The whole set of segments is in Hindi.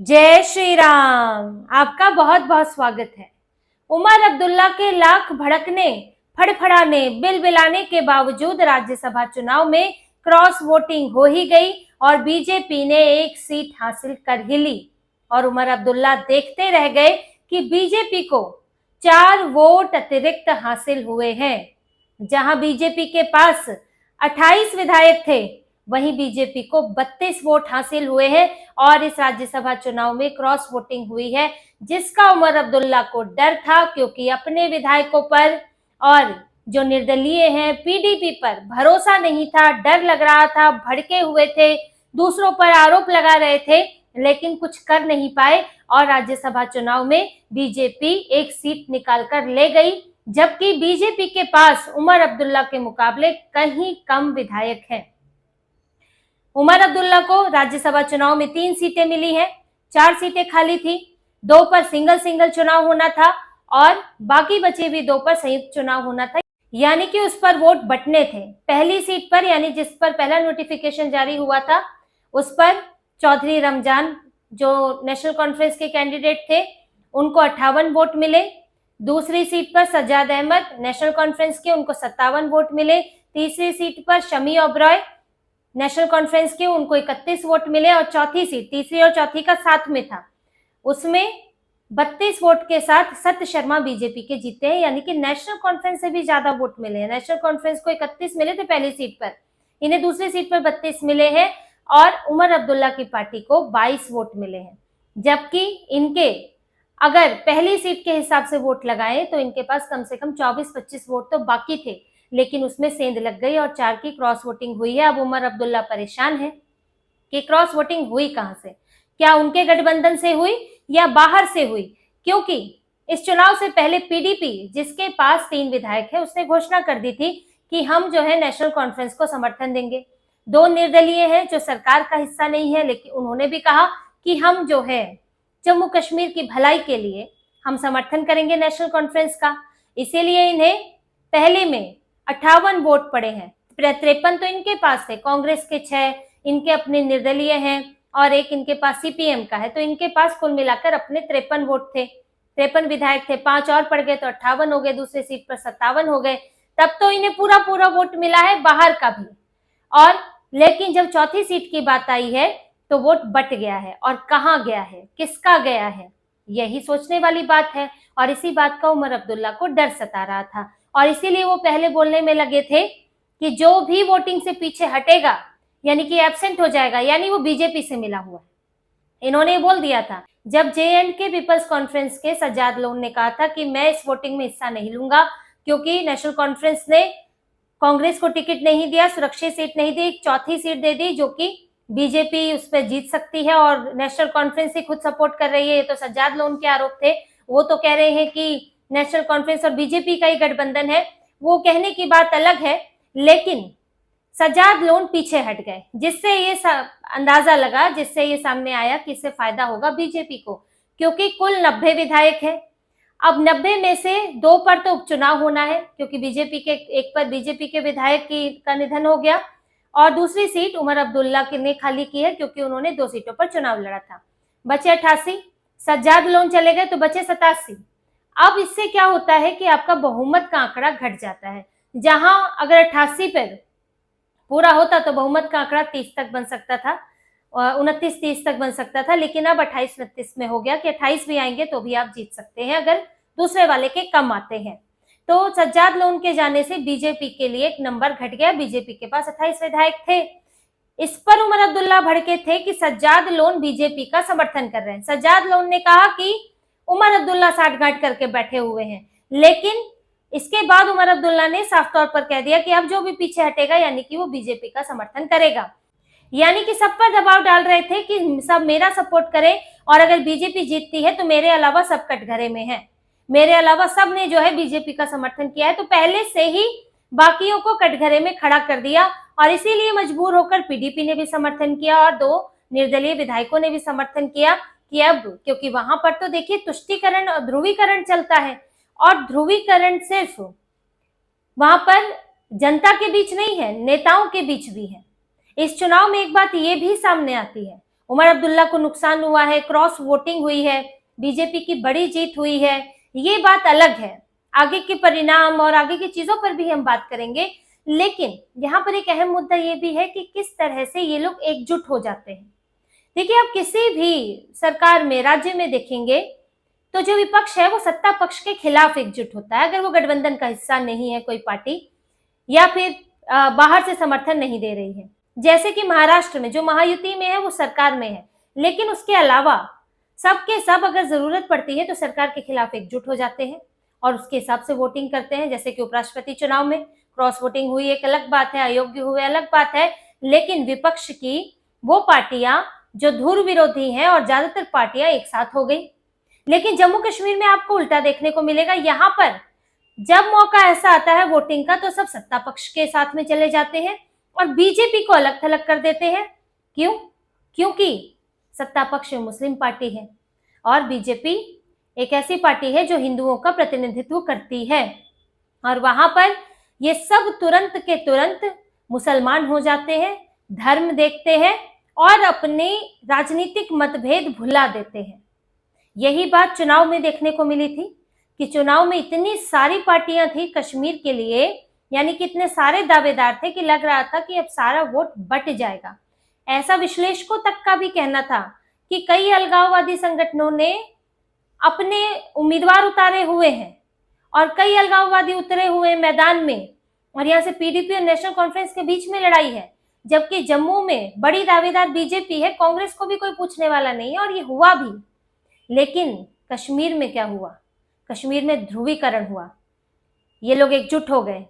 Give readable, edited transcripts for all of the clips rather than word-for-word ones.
जय श्री राम। आपका बहुत बहुत स्वागत है। उमर अब्दुल्ला के लाख भड़कने फड़फड़ाने बिलबिलाने के बावजूद राज्यसभा चुनाव में क्रॉस वोटिंग हो ही गई और बीजेपी ने एक सीट हासिल कर ही ली। और उमर अब्दुल्ला देखते रह गए कि बीजेपी को 4 वोट अतिरिक्त हासिल हुए हैं। जहां बीजेपी के पास 28 विधायक थे, वहीं बीजेपी को 32 वोट हासिल हुए हैं और इस राज्यसभा चुनाव में क्रॉस वोटिंग हुई है, जिसका उमर अब्दुल्ला को डर था, क्योंकि अपने विधायकों पर और जो निर्दलीय हैं पीडीपी पर भरोसा नहीं था, डर लग रहा था, भड़के हुए थे, दूसरों पर आरोप लगा रहे थे, लेकिन कुछ कर नहीं पाए और राज्यसभा चुनाव में बीजेपी एक सीट निकाल कर ले गई, जबकि बीजेपी के पास उमर अब्दुल्ला के मुकाबले कहीं कम विधायक हैं। उमर अब्दुल्ला को राज्यसभा चुनाव में 3 सीटें मिली हैं, 4 सीटें खाली थी, 2 पर सिंगल चुनाव होना था और बाकी बची हुई 2 पर संयुक्त चुनाव होना था, यानी कि उस पर वोट बंटने थे। पहली सीट पर, यानी जिस पर पहला नोटिफिकेशन जारी हुआ था, उस पर चौधरी रमजान जो नेशनल कॉन्फ्रेंस के कैंडिडेट थे, उनको 58 वोट मिले। दूसरी सीट पर सज्जाद अहमद नेशनल कॉन्फ्रेंस के, उनको 57 वोट मिले। तीसरी सीट पर शमी ओबरॉय नेशनल कॉन्फ्रेंस के, उनको 31 वोट मिले और चौथी सीट, तीसरी और चौथी का साथ में था, उसमें 32 वोट के साथ सत्य शर्मा बीजेपी के जीते हैं, यानी कि नेशनल कॉन्फ्रेंस से भी ज्यादा वोट मिले हैं। नेशनल कॉन्फ्रेंस को 31 मिले थे पहली सीट पर, इन्हें दूसरी सीट पर 32 मिले हैं और उमर अब्दुल्ला की पार्टी को 22 वोट मिले हैं। जबकि इनके अगर पहली सीट के हिसाब से वोट लगाएं तो इनके पास कम से कम 24-25 वोट तो बाकी थे, लेकिन उसमें सेंध लग गई और 4 की क्रॉस वोटिंग हुई है। अब उमर अब्दुल्ला परेशान है कि क्रॉस वोटिंग हुई कहां से, क्या उनके गठबंधन से हुई या बाहर से हुई, क्योंकि इस चुनाव से पहले पीडीपी, जिसके पास 3 विधायक है, उसने घोषणा कर दी थी कि हम जो है नेशनल कॉन्फ्रेंस को समर्थन देंगे। 2 निर्दलीय हैं जो सरकार का हिस्सा नहीं है, लेकिन उन्होंने भी कहा कि हम जो है जम्मू कश्मीर की भलाई के लिए हम समर्थन करेंगे नेशनल कॉन्फ्रेंस का। इसीलिए इन्हें पहले में 58 वोट पड़े हैं। 53 तो इनके पास थे, कांग्रेस के 6, इनके अपने निर्दलीय हैं और एक इनके पास सीपीएम का है, तो इनके पास कुल मिलाकर अपने 53 वोट थे। 53 विधायक थे, 5 और पड़ गए तो 58 हो गए, दूसरी सीट पर 57 हो गए। तब तो इन्हें पूरा वोट मिला है, बाहर का भी। और लेकिन जब चौथी सीट की बात आई है तो वोट बट गया है, और कहां गया है, किसका गया है, यही सोचने वाली बात है। और इसी बात का उमर अब्दुल्ला को डर सता रहा था और इसीलिए वो पहले बोलने में लगे थे कि जो भी वोटिंग से पीछे हटेगा, यानी कि एब्सेंट हो जाएगा, यानी वो बीजेपी से मिला हुआ है। इन्होंने बोल दिया था जब जे.एंड.के पीपल्स कॉन्फ्रेंस के सज्जाद लोन ने कहा था कि मैं इस वोटिंग में हिस्सा नहीं लूंगा, क्योंकि नेशनल कॉन्फ्रेंस ने कांग्रेस को टिकट नहीं दिया, सुरक्षित सीट नहीं दी, चौथी सीट दे दी जो कि बीजेपी उस पर जीत सकती है और नेशनल कॉन्फ्रेंस ही खुद सपोर्ट कर रही है। ये तो सज्जाद लोन के आरोप थे, वो तो कह रहे हैं कि नेशनल कॉन्फ्रेंस और बीजेपी का ही गठबंधन है, वो कहने की बात अलग है। लेकिन सज्जाद लोन पीछे हट गए, जिससे ये अंदाजा लगा, जिससे ये सामने आया कि इससे फायदा होगा बीजेपी को, क्योंकि कुल 90 विधायक है। अब 90 में से 2 पर तो उपचुनाव होना है, क्योंकि बीजेपी के एक पर बीजेपी के विधायक का निधन हो गया और दूसरी सीट उमर अब्दुल्ला ने खाली की है, क्योंकि उन्होंने 2 सीटों पर चुनाव लड़ा था। बचे 88, सज्जाद लोन चले गए तो बचे 87। अब इससे क्या होता है कि आपका बहुमत का आंकड़ा घट जाता है। जहां अगर 88 पर पूरा होता तो बहुमत का आंकड़ा 30 तक बन सकता था, 29-30 तक बन सकता था, लेकिन अब 28-29 में हो गया कि 28 भी आएंगे तो भी आप जीत सकते हैं अगर दूसरे वाले के कम आते हैं। तो सज्जाद लोन के जाने से बीजेपी के लिए एक नंबर घट गया। बीजेपी के पास 28 विधायक थे। इस पर उमर अब्दुल्ला भड़के थे कि सज्जाद लोन बीजेपी का समर्थन कर रहे हैं। सज्जाद लोन ने कहा कि उमर अब्दुल्ला साठगांठ करके बैठे हुए हैं, लेकिन इसके बाद उमर अब्दुल्ला ने साफ तौर पर कह दिया कि अब जो भी पीछे हटेगा, यानी कि वो बीजेपी का समर्थन करेगा। यानी कि सब पर दबाव डाल रहे थे कि सब मेरा सपोर्ट करें और अगर बीजेपी जीतती है तो मेरे अलावा सब कटघरे में है, मेरे अलावा सब ने जो है बीजेपी का समर्थन किया है। तो पहले से ही बाकियों को कटघरे में खड़ा कर दिया और इसीलिए मजबूर होकर पीडीपी ने भी समर्थन किया और 2 निर्दलीय विधायकों ने भी समर्थन किया कि अब, क्योंकि वहां पर तो देखिए तुष्टीकरण और ध्रुवीकरण चलता है, और ध्रुवीकरण सिर्फ वहां पर जनता के बीच नहीं है, नेताओं के बीच भी है। इस चुनाव में एक बात ये भी सामने आती है, उमर अब्दुल्ला को नुकसान हुआ है, क्रॉस वोटिंग हुई है, बीजेपी की बड़ी जीत हुई है, ये बात अलग है। आगे के परिणाम और आगे की चीजों पर भी हम बात करेंगे, लेकिन यहाँ पर एक अहम मुद्दा ये भी है कि किस तरह से ये लोग एकजुट हो जाते हैं। देखिए, आप किसी भी सरकार में, राज्य में देखेंगे तो जो विपक्ष है वो सत्ता पक्ष के खिलाफ एकजुट होता है, अगर वो गठबंधन का हिस्सा नहीं है कोई पार्टी, या फिर बाहर से समर्थन नहीं दे रही है। जैसे कि महाराष्ट्र में जो महायुति में है वो सरकार में है, लेकिन उसके अलावा सबके सब अगर जरूरत पड़ती है तो सरकार के खिलाफ एकजुट हो जाते हैं और उसके हिसाब से वोटिंग करते हैं। जैसे कि उपराष्ट्रपति चुनाव में क्रॉस वोटिंग हुई, एक अलग बात है, अयोग्य हुए अलग बात है, लेकिन विपक्ष की वो पार्टियां जो धुर विरोधी हैं और ज्यादातर पार्टियां एक साथ हो गई। लेकिन जम्मू कश्मीर में आपको उल्टा देखने को मिलेगा। यहाँ पर जब मौका ऐसा आता है वोटिंग का तो सब सत्ता पक्ष के साथ में चले जाते हैं और बीजेपी को अलग थलग कर देते हैं। क्यों? क्योंकि सत्ता पक्ष मुस्लिम पार्टी है और बीजेपी एक ऐसी पार्टी है जो हिंदुओं का प्रतिनिधित्व करती है, और वहां पर ये सब तुरंत के तुरंत मुसलमान हो जाते हैं, धर्म देखते हैं और अपने राजनीतिक मतभेद भुला देते हैं। यही बात चुनाव में देखने को मिली थी कि चुनाव में इतनी सारी पार्टियां थी कश्मीर के लिए, यानी कि इतने सारे दावेदार थे कि लग रहा था कि अब सारा वोट बट जाएगा। ऐसा विश्लेषकों तक का भी कहना था कि कई अलगाववादी संगठनों ने अपने उम्मीदवार उतारे हुए हैं और कई अलगाववादी उतरे हुए मैदान में, और यहाँ से पीडीपी और नेशनल कॉन्फ्रेंस के बीच में लड़ाई है, जबकि जम्मू में बड़ी दावेदार बीजेपी है, कांग्रेस को भी कोई पूछने वाला नहीं है, और ये हुआ भी। लेकिन कश्मीर में क्या हुआ? कश्मीर में ध्रुवीकरण हुआ। ये लोग एकजुट हो गए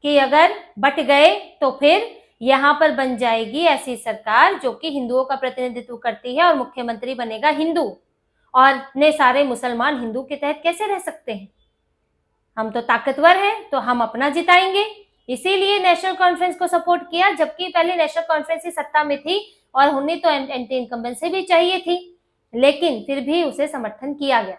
कि अगर बट गए तो फिर यहाँ पर बन जाएगी ऐसी सरकार जो कि हिंदुओं का प्रतिनिधित्व करती है और मुख्यमंत्री बनेगा हिंदू, और ने सारे मुसलमान हिंदू के तहत कैसे रह सकते हैं? हम तो ताकतवर हैं तो हम अपना जिताएंगे। इसीलिए नेशनल कॉन्फ्रेंस को सपोर्ट किया, जबकि पहले नेशनल कॉन्फ्रेंस ही सत्ता में थी और उन्हें तो एंटी इनकम्बेंसी भी चाहिए थी, लेकिन फिर भी उसे समर्थन किया गया।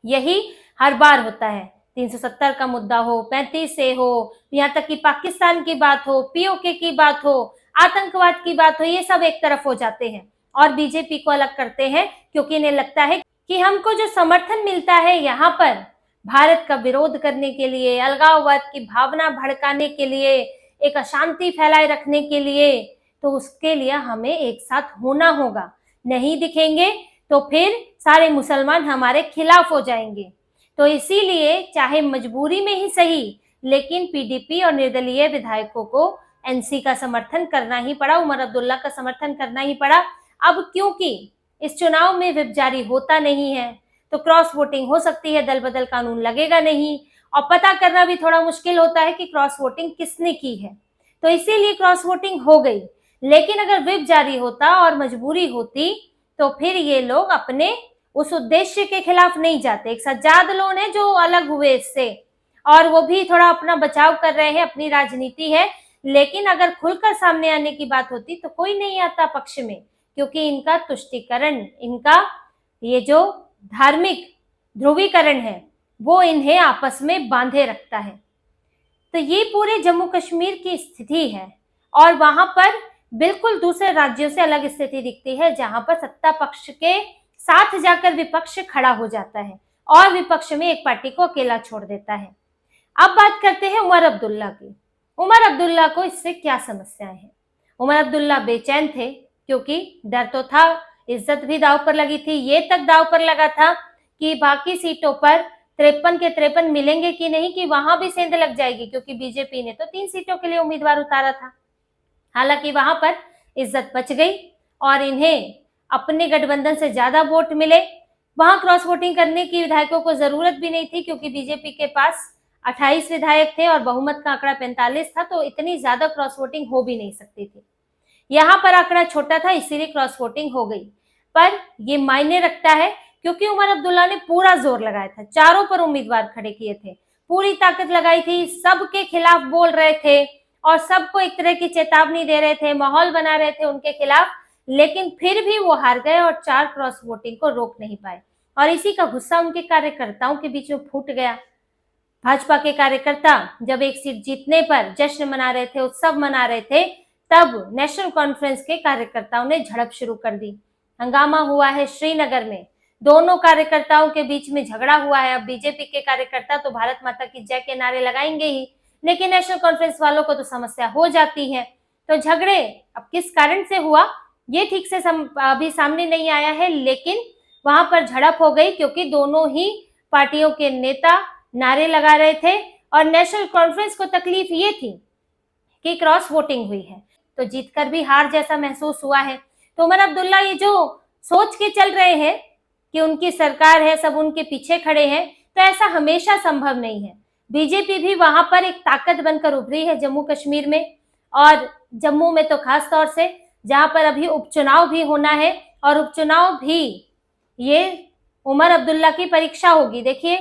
यही हर बार होता है, 370 का मुद्दा हो, 35 से हो, यहाँ तक कि पाकिस्तान की बात हो, पीओके की बात हो, आतंकवाद की बात हो, ये सब एक तरफ हो जाते हैं और बीजेपी को अलग करते हैं, क्योंकि इन्हें लगता है कि हमको जो समर्थन मिलता है यहाँ पर भारत का विरोध करने के लिए, अलगाववाद की भावना भड़काने के लिए, एक अशांति फैलाए रखने के लिए, तो उसके लिए हमें एक साथ होना होगा। नहीं दिखेंगे तो फिर सारे मुसलमान हमारे खिलाफ हो जाएंगे। तो इसीलिए चाहे मजबूरी में ही सही, लेकिन पीडीपी और निर्दलीय विधायकों को एनसी का समर्थन करना ही पड़ा, उमर अब्दुल्ला का समर्थन करना ही पड़ा। अब क्योंकि इस चुनाव में व्हिप जारी होता नहीं है तो क्रॉस वोटिंग हो सकती है, दल बदल कानून लगेगा नहीं, और पता करना भी थोड़ा मुश्किल होता है कि क्रॉस वोटिंग किसने की है, तो इसीलिए क्रॉस वोटिंग हो गई। लेकिन अगर व्हिप जारी होता और मजबूरी होती तो फिर ये लोग अपने उस उद्देश्य के खिलाफ नहीं जाते। एक सज्जाद लोग हैं जो अलग हुए इससे, और वो भी थोड़ा अपना बचाव कर रहे हैं, अपनी राजनीति है, लेकिन अगर खुलकर सामने आने की बात होती तो कोई नहीं आता पक्ष में, क्योंकि इनका तुष्टीकरण, इनका ये जो धार्मिक ध्रुवीकरण है वो इन्हें आपस में बांधे रखता है। तो ये पूरे जम्मू कश्मीर की स्थिति है, और वहां पर बिल्कुल दूसरे राज्यों से अलग स्थिति दिखती है, जहां पर सत्ता पक्ष के साथ जाकर विपक्ष खड़ा हो जाता है और विपक्ष में एक पार्टी को अकेला छोड़ देता है। अब बात करते हैं उमर अब्दुल्ला की। उमर अब्दुल्ला को इससे क्या समस्याएं हैं? उमर अब्दुल्ला बेचैन थे, क्योंकि डर तो था, इज्जत भी दांव पर लगी थी। ये तक दांव पर लगा था कि बाकी सीटों पर 53 के 53 मिलेंगे कि नहीं, कि वहां भी सेंध लग जाएगी, क्योंकि बीजेपी ने तो 3 सीटों के लिए उम्मीदवार उतारा था। हालांकि वहां पर इज्जत बच गई और इन्हें अपने गठबंधन से ज्यादा वोट मिले। वहां क्रॉस वोटिंग करने की विधायकों को जरूरत भी नहीं थी, क्योंकि बीजेपी के पास 28 विधायक थे और बहुमत का आंकड़ा 45 था, तो इतनी ज्यादा क्रॉस वोटिंग हो भी नहीं सकती थी। यहाँ पर आंकड़ा छोटा था, इसीलिए क्रॉस वोटिंग हो गई। पर ये मायने रखता है, क्योंकि उमर अब्दुल्ला ने पूरा जोर लगाया था, चारों पर उम्मीदवार खड़े किए थे, पूरी ताकत लगाई थी, सबके खिलाफ बोल रहे थे और सबको एक तरह की चेतावनी दे रहे थे, माहौल बना रहे थे उनके खिलाफ। लेकिन फिर भी वो हार गए और 4 क्रॉस वोटिंग को रोक नहीं पाए, और इसी का गुस्सा उनके कार्यकर्ताओं के बीच में फूट गया। भाजपा के कार्यकर्ता जब एक सीट जीतने पर जश्न मना रहे थे, उत्सव मना रहे थे, तब नेशनल कॉन्फ्रेंस के कार्यकर्ताओं ने झड़प शुरू कर दी हंगामा हुआ है श्रीनगर में, दोनों कार्यकर्ताओं के बीच में झगड़ा हुआ है। अब बीजेपी के कार्यकर्ता तो भारत माता की जय के नारे लगाएंगे ही, लेकिन नेशनल कॉन्फ्रेंस वालों को तो समस्या हो जाती है। तो झगड़े अब किस कारण से हुआ ये ठीक से अभी सामने नहीं आया है, लेकिन वहां पर झड़प हो गई क्योंकि दोनों ही पार्टियों के नेता नारे लगा रहे थे और नेशनल कॉन्फ्रेंस को तकलीफ ये थी कि क्रॉस वोटिंग हुई है, तो जीतकर भी हार जैसा महसूस हुआ है। तो उमर अब्दुल्ला ये जो सोच के चल रहे हैं कि उनकी सरकार है, सब उनके पीछे खड़े हैं, तो ऐसा हमेशा संभव नहीं है। बीजेपी भी वहां पर एक ताकत बनकर उभरी है जम्मू कश्मीर में, और जम्मू में तो खास तौर से जहां पर अभी उपचुनाव भी होना है, और उपचुनाव भी ये उमर अब्दुल्ला की परीक्षा होगी। देखिए,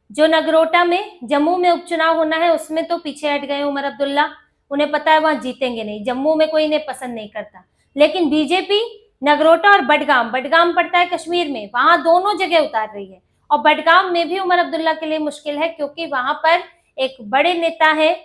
जो नगरोटा में जम्मू में उपचुनाव होना है उसमें तो पीछे हट गए उमर अब्दुल्ला, उन्हें पता है वहां जीतेंगे नहीं, जम्मू में कोई इन्हें पसंद नहीं करता। लेकिन बीजेपी नगरोटा और बडगाम, बडगाम पड़ता है कश्मीर में, वहां दोनों जगह उतार रही है। और बडगाम में भी उमर अब्दुल्ला के लिए मुश्किल है क्योंकि वहां पर एक बड़े नेता है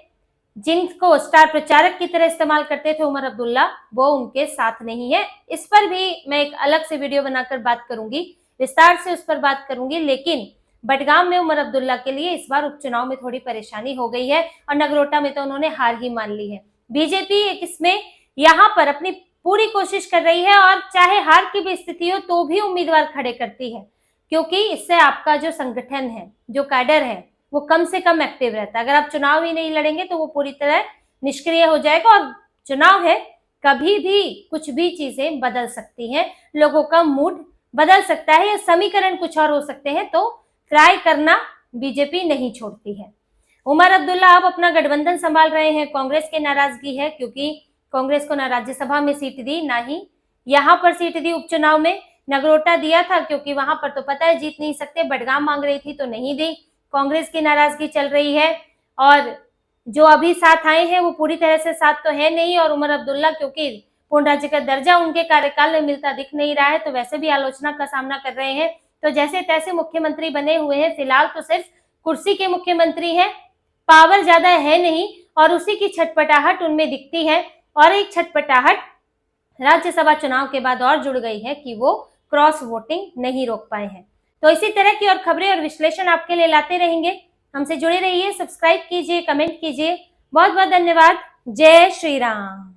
जिनको स्टार प्रचारक की तरह इस्तेमाल करते थे उमर अब्दुल्ला, वो उनके साथ नहीं है। इस पर भी मैं एक अलग से वीडियो बनाकर बात करूंगी, विस्तार से उस पर बात करूंगी। लेकिन बडगाम में उमर अब्दुल्ला के लिए इस बार उपचुनाव में थोड़ी परेशानी हो गई है और नगरोटा में तो उन्होंने हार ही मान ली है। बीजेपी एक इसमें यहाँ पर अपनी पूरी कोशिश कर रही है और चाहे हार की भी स्थिति हो तो भी उम्मीदवार खड़े करती है, क्योंकि इससे आपका जो संगठन है, जो कैडर है, वो कम से कम एक्टिव रहता है। अगर आप चुनाव ही नहीं लड़ेंगे तो वो पूरी तरह निष्क्रिय हो जाएगा। और चुनाव है, कभी भी कुछ भी चीजें बदल सकती हैं, लोगों का मूड बदल सकता है या समीकरण कुछ और हो सकते हैं, तो ट्राई करना बीजेपी नहीं छोड़ती है। उमर अब्दुल्ला अब अपना गठबंधन संभाल रहे हैं। कांग्रेस की नाराजगी है क्योंकि कांग्रेस को ना राज्यसभा में सीट दी, ना ही यहाँ पर सीट दी उपचुनाव में। नगरोटा दिया था क्योंकि वहां पर तो पता है जीत नहीं सकते, बडगाम मांग रही थी तो नहीं दी। कांग्रेस की नाराजगी चल रही है और जो अभी साथ आए हैं वो पूरी तरह से साथ तो है नहीं। और उमर अब्दुल्ला क्योंकि पूर्ण राज्य का दर्जा उनके कार्यकाल में मिलता दिख नहीं रहा है, तो वैसे भी आलोचना का सामना कर रहे हैं। तो जैसे तैसे मुख्यमंत्री बने हुए हैं, फिलहाल तो सिर्फ कुर्सी के मुख्यमंत्री हैं, पावर ज्यादा है नहीं, और उसी की छटपटाहट उनमें दिखती है। और एक छटपटाहट राज्यसभा चुनाव के बाद और जुड़ गई है कि वो क्रॉस वोटिंग नहीं रोक पाए हैं। तो इसी तरह की और खबरें और विश्लेषण आपके लिए लाते रहेंगे। हमसे जुड़े रहिए, सब्सक्राइब कीजिए, कमेंट कीजिए। बहुत बहुत धन्यवाद। जय श्री राम।